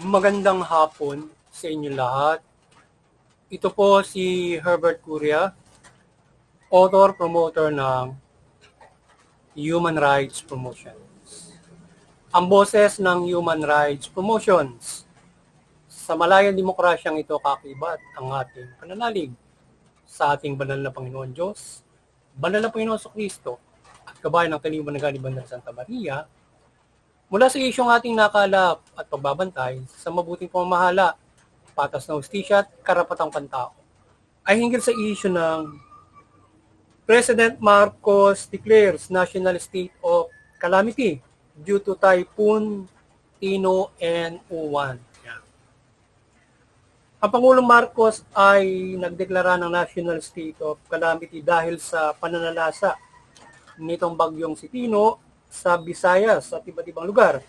Magandang hapon sa inyo lahat. Ito po si Herbert Curia, author, promoter ng Human Rights Promotions. Ang boses ng Human Rights Promotions. Sa malayang demokrasyang ito kakibat ang ating pananalig sa ating banal na Panginoon Diyos, banal na Panginoon Kristo, at kabayan ng Taliban ng Galiban ng Santa Maria, mula sa isyong ating nakalap at pagbabantay sa mabuting pamamahala, patas na hustisya at karapatang pantao, ay hinggil sa isyu ng President Marcos declares national state of calamity due to Typhoon Tino and Uwan. Ang Pangulong Marcos ay nagdeklara ng national state of calamity dahil sa pananalasa nitong bagyong si Tino sa Visayas at iba't ibang lugar.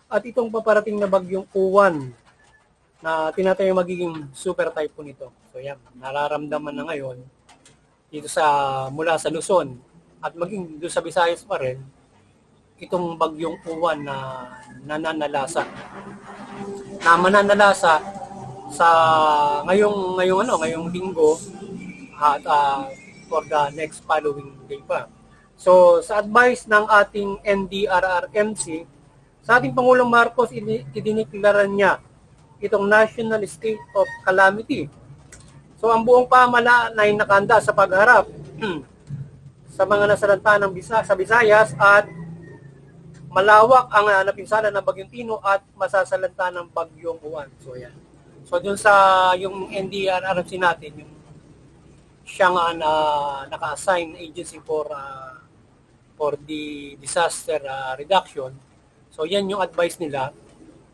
At itong paparating na bagyong Uwan na tinatayang magiging super typhoon ito. So yan, nararamdaman na ngayon dito mula sa Luzon at maging doon sa Visayas pa rin itong bagyong Uwan na mananalasa sa ngayong linggo at for the next following day pa. So sa advice ng ating NDRRMC, sa ating Pangulong Marcos, idineklara niya itong national state of calamity. So ang buong pamahalaan ay nakahanda sa pagharap sa mga nasalanta sa Visayas at malawak ang napinsala ng bagyong Tino at masasalanta ng bagyong Uwan. So yan. So dun sa yung NDRRMC natin, yung siyang naka-assign agency for the disaster reduction. So yan yung advice nila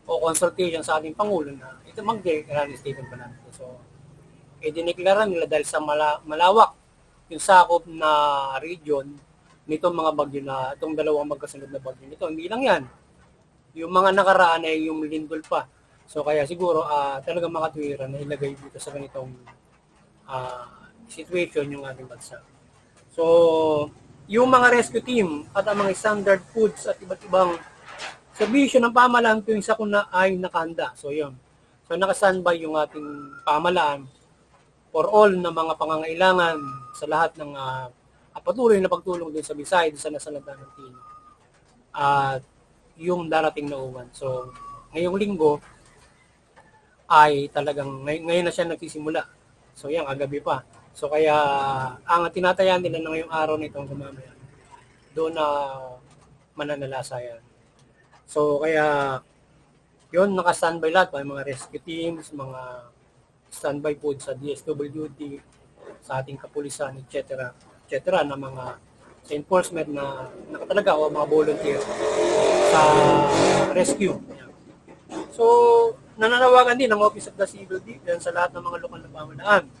o consultation sa ating Pangulo na ito mag-declare ng state of calamity. So idineklara nila dahil sa malawak yung sakop na region nitong mga bagyo na itong dalawang magkasunod na bagyo nito. Hindi lang yan. Yung mga nakaraan ay yung lindol pa. So kaya siguro talagang makatwiran na ilagay dito sa ganitong situation yung ating bansa. So yung mga rescue team at ang mga standard foods at iba't ibang serbisyo ng pamahalaan tuwing sakuna ay nakahanda. So yun. So naka-standby yung ating pamahalaan for all na mga pangangailangan sa lahat ng patuloy na pagtulong din sa Visayas, sa nasalanta ng Tino. At yung darating na Uwan. So ngayong linggo ay talagang ngayon na siya nagsisimula. So yan, agabi pa. So kaya ang tinatayan nila na ngayong araw nito hanggang mamaya, doon na mananalasa yan. So kaya yun, naka-standby lahat, mga rescue teams, mga standby po sa DSWD, sa ating kapulisan, etc. na mga sa enforcement na nakatalaga o mga volunteer sa rescue. So nananawagan din ang Office of the Civil Defense sa lahat ng mga lokal na pamahalaan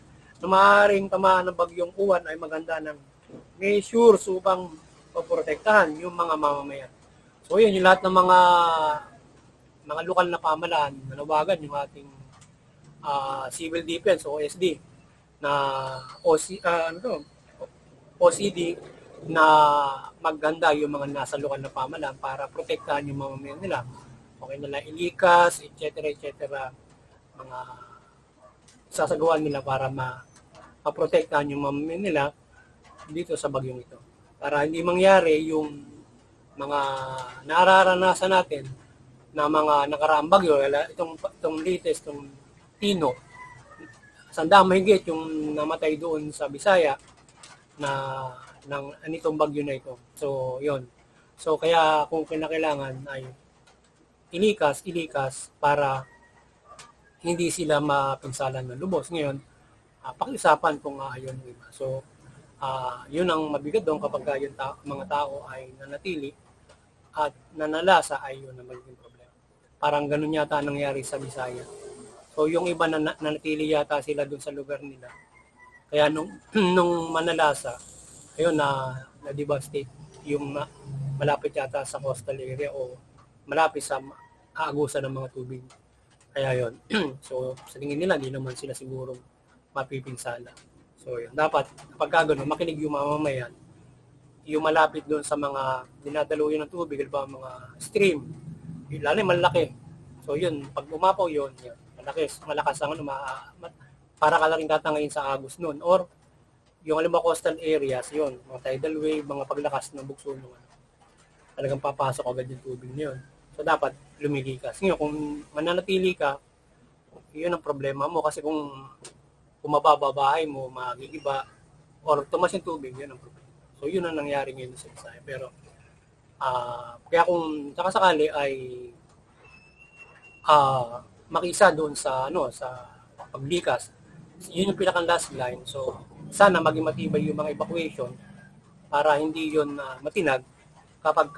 na maaaring tamaan ng bagyong Uwan ay maganda ng measures upang paprotektahan yung mga mamamayan. So yun, yung lahat ng mga lokal na pamahalaan, nanawagan yung ating Civil Defense o OSD na OCD na maghanda yung mga nasa lokal na pamahalaan para protektahan yung mamamayan nila. Okay nila ilikas, etc. mga sasagawan nila para maprotektahan yung mamamayan nila dito sa bagyong ito. Para hindi mangyari yung mga nararanasan natin na mga nakaraang bagyo, itong latest, itong Tino, sandang mahigit yung namatay doon sa Bisaya na anitong bagyo na ito. So, yon. So, kaya kung kinakailangan ay ilikas para hindi sila mapinsalan ng lubos. Ngayon, pakiusapan kung yun yung iba. So, yun ang mabigat doon kapag yung mga tao ay nanatili at nanalasa ay yun ang magiging problema. Parang ganun yata nangyari sa Bisaya. So, yung iba nanatili yata sila doon sa lugar nila. Kaya nung manalasa, ayun na-devastate yung malapit yata sa coastal area o malapit sa aagusan ng mga tubig. Kaya yun. So, sa tingin nila, hindi naman sila siguro mapipinsala. So, yun. Dapat, kapag gano'n, makinig yung mamamayan yung malapit doon sa mga dinadaluyan ng tubig, ba mga stream, lalo malaki. So yun, pag umapaw yun, malakas ang para ka lang tatangayin sa agos noon. Or yung alam mo coastal areas, yun, mga tidal wave, mga paglakas ng bugso nung talagang papasok agad yung tubig na yun. So dapat lumilikas. Ngayon, kung mananatili ka, yun ang problema mo kasi kung mababa bahay mo, magigiba, or tumas yung tubig, yun ang problema. So yun ang nangyari ngayon sa Bisaya. Pero kaya kung sakasakali ay makisa doon sa sa paglikas, yun yung pinakang last line. So sana maging matibay yung mga evacuation para hindi yun matinag kapag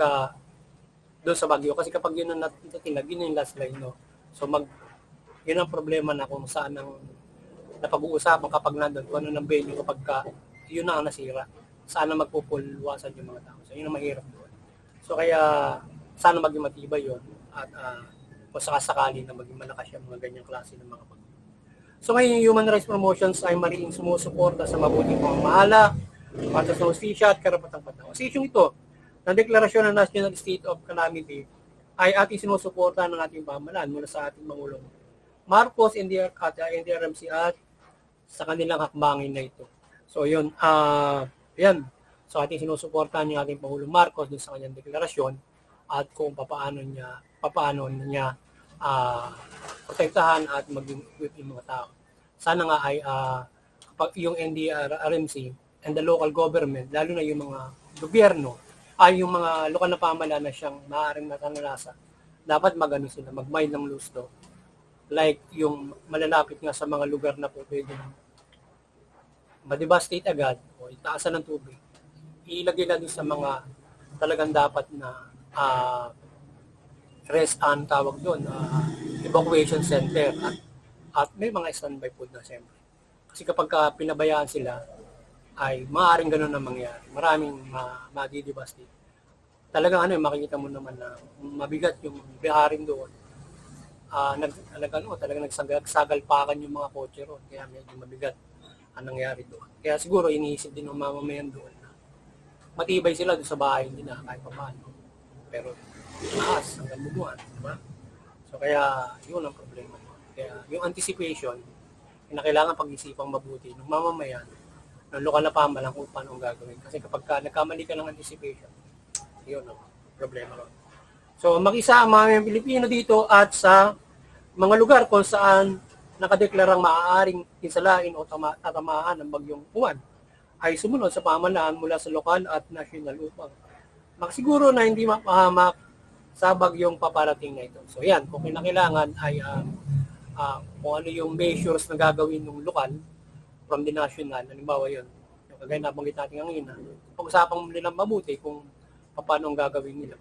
doon sa Baguio. Kasi kapag yun ang natinag, yun yung last line, no? So yun ang problema na kung saan ang napag-uusapan kapag nandun, kung ano ng venue kapag yun na ang nasira. Saan na magpupulwasan yung mga tao. So yun ang mahirap doon. So kaya sana maging matibay yun at kung sakasakali na maging malakas yung mga ganyang klase ng mga pag. So ngayon yung Human Rights Promotions ay mariing sumusuporta sa mabuting pamamahala, patas ng hustisya at karapatang patao. Kasi yung ito, na deklarasyon ng National State of Calamity ay ating sinusuporta ng ating pamahalaan mula sa ating Pangulong Marcos and NDRMC at sa kanilang hakbangin na ito. So yun, yan. So ating sinusuportahan yung ating Pangulong Marcos dun sa kanyang deklarasyon at kung papaano niya protektahan at mag-equip yung mga tao. Sana nga ay kapag yung NDRMC and the local government, lalo na yung mga gobyerno, ay yung mga lokal na pamahalaan na siyang maaaring natanalasa, dapat sila, mag-mind ng lusto. Like yung malalapit nga sa mga lugar na po pwede ma-devastate agad o itaasan ng tubig, ilagay na doon sa mga talagang dapat na tawag doon, evacuation center at may mga standby po na siyempre. Kasi kapag pinabayaan sila, ay maaaring ganun na mangyari. Maraming ma-devastate. Talagang makikita mo naman na mabigat yung biharin doon. Talagang nagsagalpakan yung mga kotse roon. Kaya medyo mabigat ang nangyari doon. Kaya siguro iniisip din ng mamamayan doon na matibay sila doon sa bahay nila kahit pa paano. Pero taas hanggang bubuan, diba? So kaya yun ang problema. Kaya yung anticipation, kailangan pag-isipang mabuti ng mamamayan, ng lokal na pamahalaan kung paano ang gagawin. Kasi kapag nagkamali ka ng anticipation, yun ang problema ron. So mag-isa ang mga Pilipino dito at sa mga lugar kung saan nakadeklarang maaaring insalain o tatamaan ng bagyong Juan ay sumunod sa pamahalaan mula sa lokal at national upang makasiguro na hindi mapahamak sa bagyong paparating na ito. So yan, kung kinakailangan ay kung ano yung measures na gagawin ng lokal from the national, halimbawa yun, yung kagaya nabanggit natin kanina, pag-usapan nilang mabuti kung paano ang gagawin nila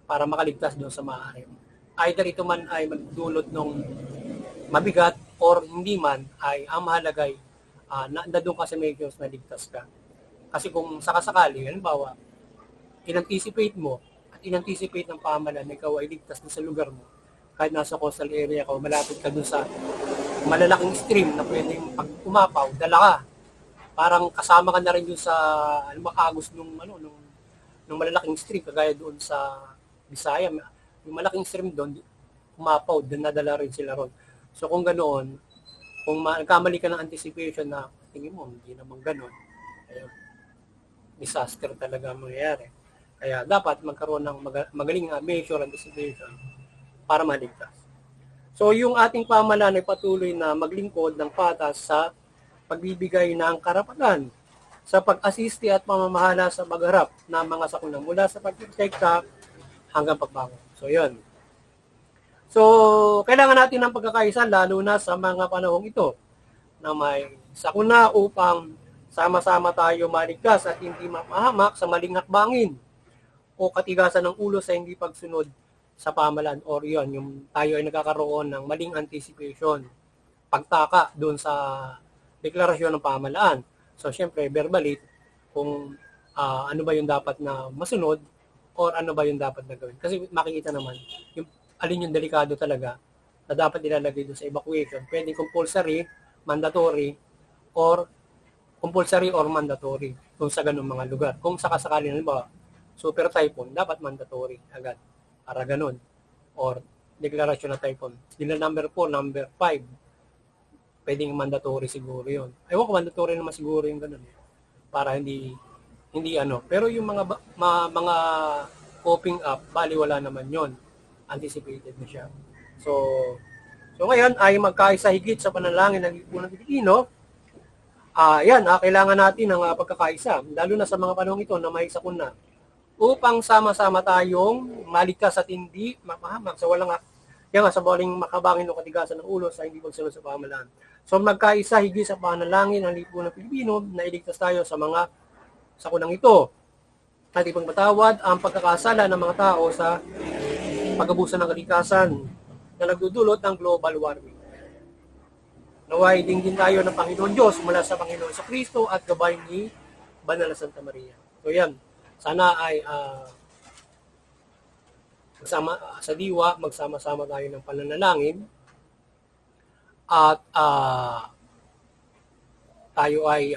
para makaligtas doon sa maaari. Either ito man ay magdulot ng mabigat or hindi man, ay ang mahalaga ay nandun ka sa measures na ligtas ka. Kasi kung sakasakali, halimbawa, in-anticipate mo at in-anticipate ng pamahalaan na ikaw ay ligtas na sa lugar mo, kahit nasa coastal area ka o malapit ka dun sa malalaking stream na pwedeng pag umapaw, dala ka. Parang kasama ka na rin dun sa agos nung malalaking stream, kagaya doon sa Bisaya. Yung malaking stream doon, umapaw, nadala rin sila ron. So kung ganoon, kung nagkamali ka ng anticipation na tingin mo, hindi naman ganoon, ayun, disaster talaga mangyayari. Kaya dapat magkaroon ng magaling measure anticipation para maligtas. So yung ating pamahalaan ay patuloy na maglingkod ng patas sa pagbibigay ng karapatan sa pag-asiste at pamamahala sa pagharap ng mga sakuna mula sa pagprotekta hanggang pagbangon. So yun. So kailangan natin ng pagkakaisa lalo na sa mga panahong ito na may sakuna upang sama-sama tayo maligtas at hindi mapahamak sa maling hakbangin o katigasan ng ulo sa hindi pagsunod sa pamahalaan or yun, yung tayo ay nagkakaroon ng maling anticipation, pagtaka doon sa deklarasyon ng pamahalaan. So, syempre, verbally, kung ano ba yung dapat na masunod or ano ba yung dapat na gawin. Kasi makikita naman, yung alin yung delikado talaga na dapat ilalagay doon sa evacuation. Pwede compulsory, mandatory, or mandatory. kung sa ganung mga lugar. Kung sakasakali halimbawa, super typhoon, dapat mandatory agad para ganun. Or deklarasyon na typhoon. Sila number 4, number 5, pwedeng mandatory siguro yun. Ewan ko, mandatory naman siguro yung ganun. Para hindi ano. Pero yung mga coping up, bali wala naman yon, anticipated na siya. So ngayon ay magkaisa higit sa panalangin ng lipunang Pilipino. Kailangan natin ng pagkakaisa, lalo na sa mga panahon ito na may sakuna, upang sama-sama tayong maligtas at hindi mapahamak sa sa baling makabangin o katigasan ng ulo sa hindi pagsunod sa pamahalaan. So magkaisa higit sa panalangin ng lipunang Pilipino na iligtas tayo sa mga sakunang ito. At ipagpatawad ang pagkakasala ng mga tao sa pag-abuso ng kalikasan na nagdudulot ng global warming. Naway dinggin tayo ng Panginoon Diyos mula sa Panginoon sa Kristo at gabay ni Banal na Santa Maria. So yan, sana ay sa diwa, magsama-sama tayo ng pananalangin at tayo ay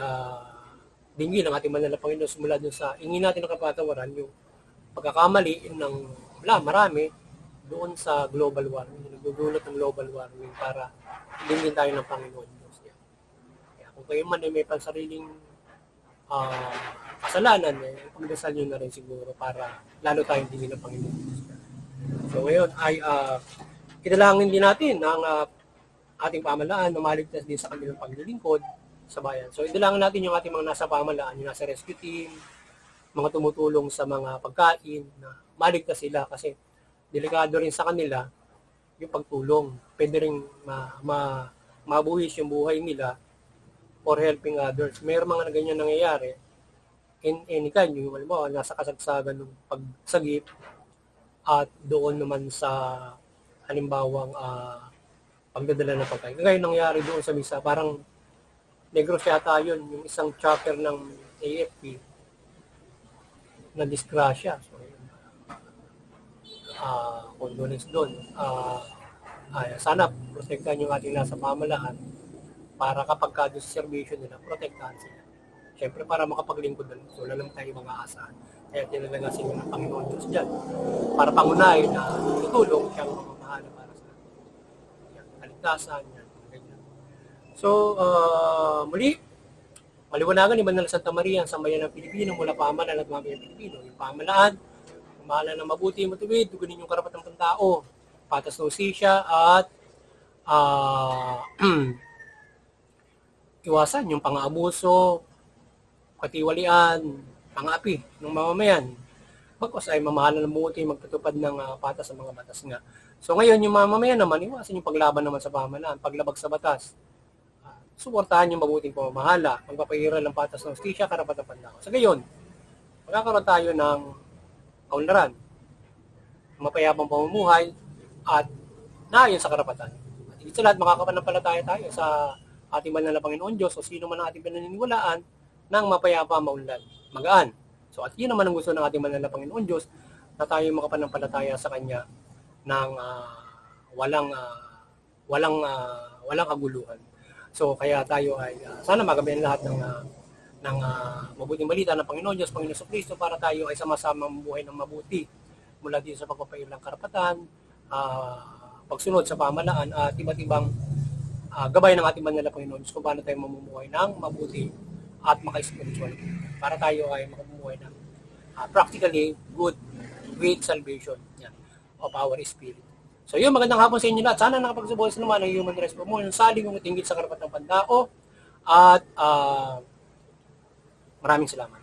dinggin ang ating Banal na Panginoon mula dun sa ingin natin ng kapatawaran yung pagkakamali ng marami doon sa global warming, nagdudulot ng global warming, para dinggin tayo ng Panginoon Diyos. Kaya kung kayo man ay may pansariling kasalanan, pagdasal nyo na rin siguro para lalo tayong dinggin ng Panginoon Diyos. So ngayon ay kinalangin din natin ang ating pamahalaan na maligtas din sa kanilang paglilingkod sa bayan. So idalangin natin yung ating mga nasa pamahalaan, yung nasa rescue team, mga tumutulong sa mga pagkain, na maligtas sila kasi delikado rin sa kanila yung pagtulong. Pwede rin mabuhis yung buhay nila for helping others. Mayroong mga ganyan nangyayari in any kind, yung nasa kasagsagan ng pagsagip at doon naman sa halimbawang pagdadala ng pagkain. Kaya nangyari doon sa misa, parang Negros yata yun, yung isang chapter ng AFP na disgrasya. So, condolence doon. Sana protektahan yung ating nasa pamahalaan para kapag doon sa servisyo nila, protektahan sila. Siyempre para makapaglingkod doon, wala naman tayo mga asahan. Kaya tinalagasin ng Panginoon Diyos dyan para pangunahin na tutulong siyang mamahala para sa kaligtasan yan. Ganyan. So, muli, maliwanagan ni Banal Santa Maria ang sambayan ng Pilipino mula pamahalaan at mamayan ng Pilipino. Yung pamahalaan, mahala ng mabuti, matuwid, tugunin yung karapatang pantao, patas na hustisya, at iwasan yung pang-aabuso, katiwalian, pang-api ng mamamayan. Bagkos ay mamahala ng mabuti, magtutupad ng patas sa mga batas nga. So ngayon, yung mamamayan naman, iwasan yung paglaban naman sa pamahalaan, paglabag sa batas. Suportahan yung mabuting pamamahala, magpapahiral ng patas ng hustisya, karapatang pantao. Sa gayon, magkakaroon tayo ng kaunlaran, mapayapang pamumuhay, at naayon sa karapatan. At higit sa lahat, makakapanampalataya tayo sa ating Banal na Panginoon Diyos o sino man ang ating pinaniniwalaan ng mapayapa, maunlad, magaan. So at yun naman ang gusto ng ating Banal na Panginoon Diyos, na tayo makapanampalataya sa Kanya ng walang kaguluhan. So kaya tayo ay sana magabayan lahat ng mabuting balita ng Panginoon Diyos, Panginoon Kristo, para tayo ay sama-sama mabuhay ng mabuti mula dito sa pagpapailang karapatan, pagsunod sa pamahalaan, at iba't ibang gabay ng ating Banal na Panginoon Diyos kung paano tayo mamumuhay ng mabuti at maka-spiritual, para tayo ay mamumuhay ng practically good with salvation of our spirit. So yun, magandang hapon sa inyo lahat. Sana nakapagsubuhay sa naman ng human rights promotion, saling umitinggit sa karapatang pantao, at maraming salamat.